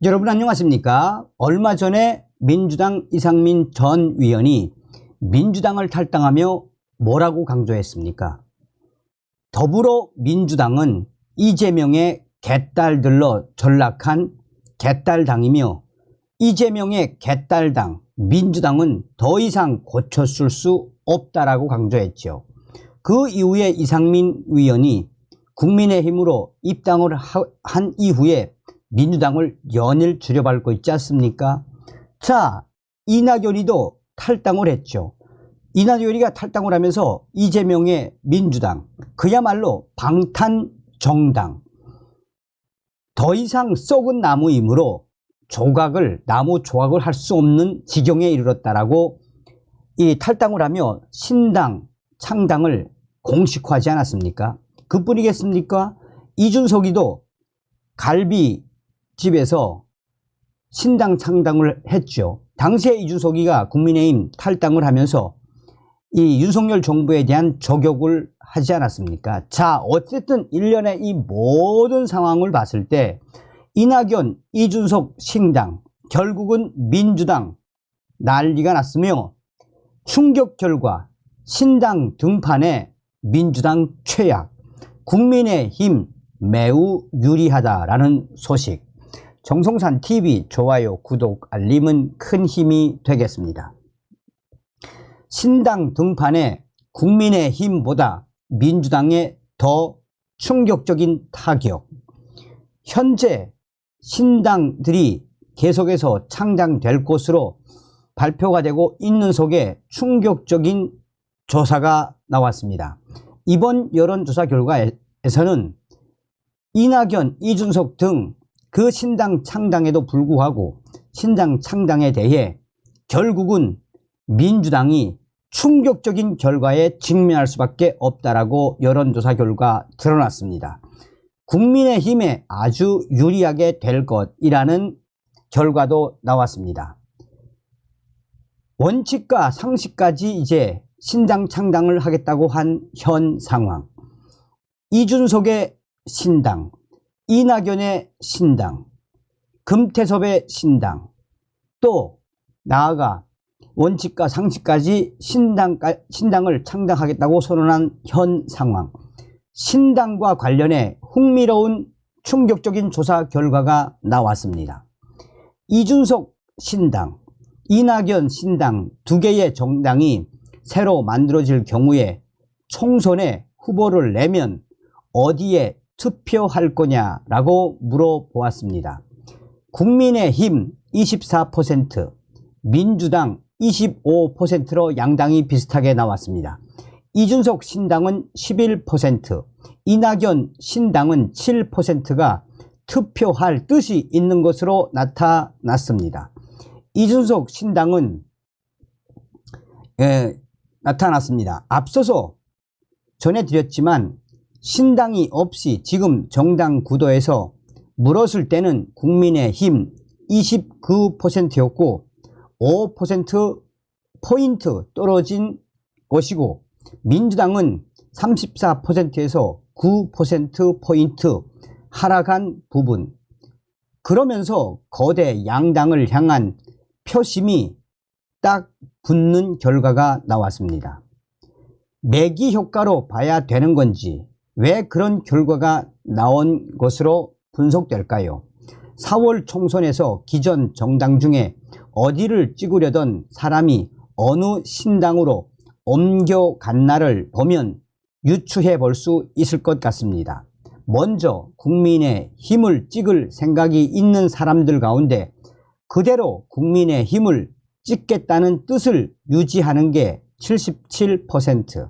여러분 안녕하십니까? 얼마 전에 민주당 이상민 전 위원이 민주당을 탈당하며 뭐라고 강조했습니까? 더불어민주당은 이재명의 개딸들로 전락한 개딸당이며 이재명의 개딸당 민주당은 더 이상 고쳐쓸 수 없다라고 강조했죠. 그 이후에 이상민 위원이 국민의힘으로 입당을 한 이후에 민주당을 연일 줄여밟고 있지 않습니까? 자, 이낙연이도 탈당을 했죠. 이낙연이가 탈당을 하면서 이재명의 민주당, 그야말로 방탄정당, 더 이상 썩은 나무이므로 나무 조각을 할 수 없는 지경에 이르렀다라고 이 탈당을 하며 신당, 창당을 공식화하지 않았습니까? 그뿐이겠습니까? 이준석이도 갈비집에서 신당 창당을 했죠. 당시에 이준석이가 국민의힘 탈당을 하면서 이 윤석열 정부에 대한 저격을 하지 않았습니까? 자, 어쨌든 일련의 이 모든 상황을 봤을 때 이낙연, 이준석 신당, 결국은 민주당 난리가 났으며 충격 결과 신당 등판에 민주당 최악, 국민의힘 매우 유리하다라는 소식. 정성산TV 좋아요, 구독, 알림은 큰 힘이 되겠습니다. 신당 등판에 국민의힘보다 민주당에 더 충격적인 타격. 현재 신당들이 계속해서 창당될 것으로 발표가 되고 있는 속에 충격적인 조사가 나왔습니다. 이번 여론조사 결과에서는 이낙연, 이준석 등 그 신당 창당에도 불구하고 신당 창당에 대해 결국은 민주당이 충격적인 결과에 직면할 수밖에 없다라고 여론조사 결과 드러났습니다. 국민의힘에 아주 유리하게 될 것이라는 결과도 나왔습니다. 원칙과 상식까지 이제 신당 창당을 하겠다고 한 현 상황. 이준석의 신당, 이낙연의 신당, 금태섭의 신당, 또 나아가 원칙과 상식까지 신당을 창당하겠다고 선언한 현 상황. 신당과 관련해 흥미로운 충격적인 조사 결과가 나왔습니다. 이준석 신당, 이낙연 신당 두 개의 정당이 새로 만들어질 경우에 총선에 후보를 내면 어디에 투표할 거냐라고 물어보았습니다. 국민의힘 24%, 민주당 25%로 양당이 비슷하게 나왔습니다. 이준석 신당은 11%, 이낙연 신당은 7%가 투표할 뜻이 있는 것으로 나타났습니다. 이준석 신당은 나타났습니다. 앞서서 전해드렸지만 신당이 없이 지금 정당 구도에서 물었을 때는 국민의힘 29%였고 5%포인트 떨어진 것이고 민주당은 34%에서 9%포인트 하락한 부분. 그러면서 거대 양당을 향한 표심이 딱 붙는 결과가 나왔습니다. 매기 효과로 봐야 되는 건지 왜 그런 결과가 나온 것으로 분석될까요? 4월 총선에서 기존 정당 중에 어디를 찍으려던 사람이 어느 신당으로 옮겨갔나를 보면 유추해 볼 수 있을 것 같습니다. 먼저 국민의힘을 찍을 생각이 있는 사람들 가운데 그대로 국민의힘을 찍겠다는 뜻을 유지하는 게 77%,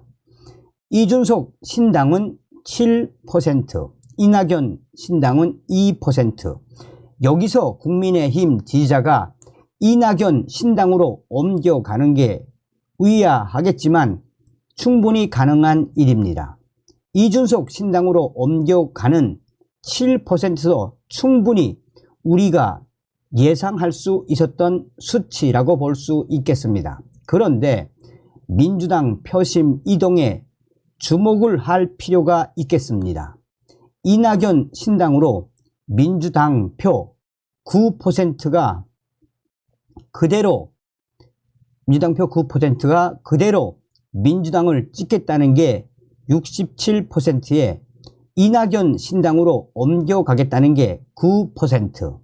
이준석 신당은 7%, 이낙연 신당은 2%. 여기서 국민의힘 지지자가 이낙연 신당으로 옮겨가는 게 의아하겠지만 충분히 가능한 일입니다. 이준석 신당으로 옮겨가는 7%도 충분히 우리가 예상할 수 있었던 수치라고 볼 수 있겠습니다. 그런데 민주당 표심 이동에 주목을 할 필요가 있겠습니다. 이낙연 신당으로 민주당 표 9%가 그대로 민주당표 9%가 그대로 민주당을 찍겠다는 게 67%에 이낙연 신당으로 옮겨가겠다는 게 9%.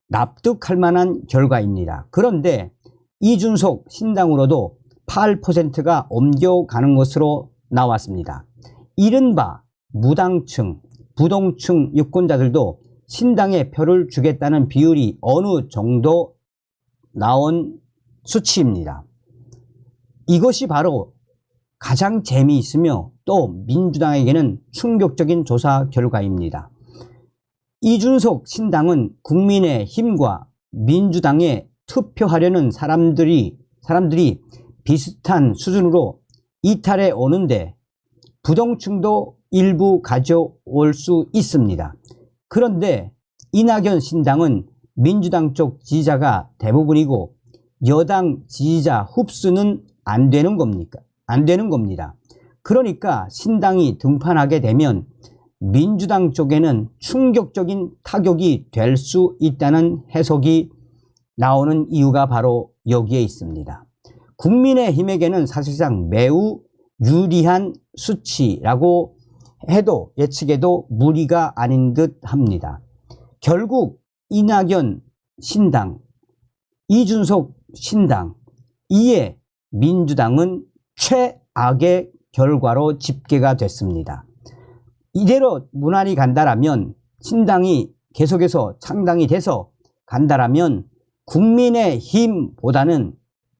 납득할 만한 결과입니다. 그런데 이준석 신당으로도 8%가 옮겨가는 것으로 나왔습니다. 이른바 무당층, 부동층 유권자들도 신당에 표를 주겠다는 비율이 어느 정도 나온 수치입니다. 이것이 바로 가장 재미있으며 또 민주당에게는 충격적인 조사 결과입니다. 이준석 신당은 국민의힘과 민주당에 투표하려는 사람들이 비슷한 수준으로 이탈해 오는데 부동층도 일부 가져올 수 있습니다. 그런데 이낙연 신당은 민주당 쪽 지지자가 대부분이고 여당 지지자 흡수는 안 되는 겁니다. 그러니까 신당이 등판하게 되면 민주당 쪽에는 충격적인 타격이 될 수 있다는 해석이 나오는 이유가 바로 여기에 있습니다. 국민의힘에게는 사실상 매우 유리한 수치라고 해도 예측에도 무리가 아닌 듯 합니다. 결국 이낙연 신당, 이준석 신당, 이에 민주당은 최악의 결과로 집계가 됐습니다. 이대로 무난히 간다라면 신당이 계속해서 창당이 돼서 간다라면 국민의힘보다는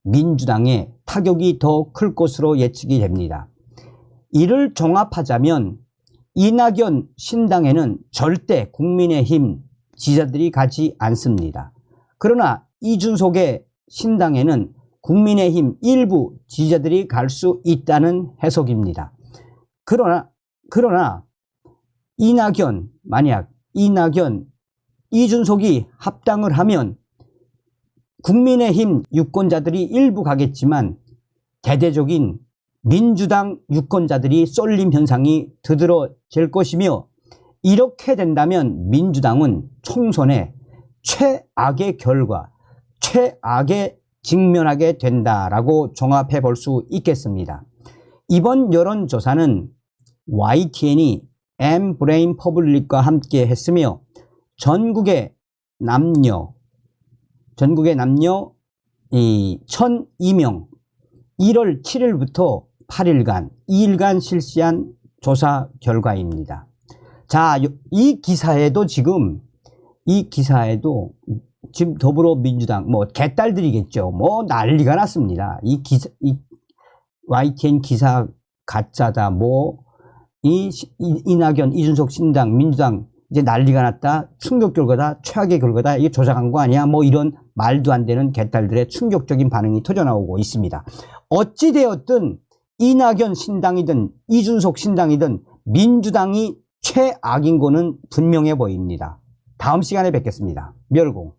민주당의 타격이 더 클 것으로 예측이 됩니다. 이를 종합하자면 이낙연 신당에는 절대 국민의힘 지지자들이 가지 않습니다. 그러나 이준석의 신당에는 국민의힘 일부 지지자들이 갈 수 있다는 해석입니다. 그러나 만약 이준석이 합당을 하면 국민의힘 유권자들이 일부 가겠지만 대대적인 민주당 유권자들이 쏠림 현상이 두드러질 것이며 이렇게 된다면 민주당은 총선에 최악의 결과, 최악에 직면하게 된다라고 종합해 볼 수 있겠습니다. 이번 여론조사는 YTN이 엠브레인 퍼블릭과 함께 했으며 전국의 남녀 1002명 1월 7일부터 8일간 2일간 실시한 조사 결과입니다. 자, 이 기사에도 지금 더불어민주당 개딸들이겠죠. 난리가 났습니다. 이 YTN 기사 가짜다. 이낙연, 이준석 신당, 민주당 이제 난리가 났다. 충격 결과다. 최악의 결과다. 이게 조작한 거 아니야? 이런 말도 안 되는 개딸들의 충격적인 반응이 터져나오고 있습니다. 어찌되었든 이낙연 신당이든 이준석 신당이든 민주당이 최악인 거는 분명해 보입니다. 다음 시간에 뵙겠습니다. 멸공.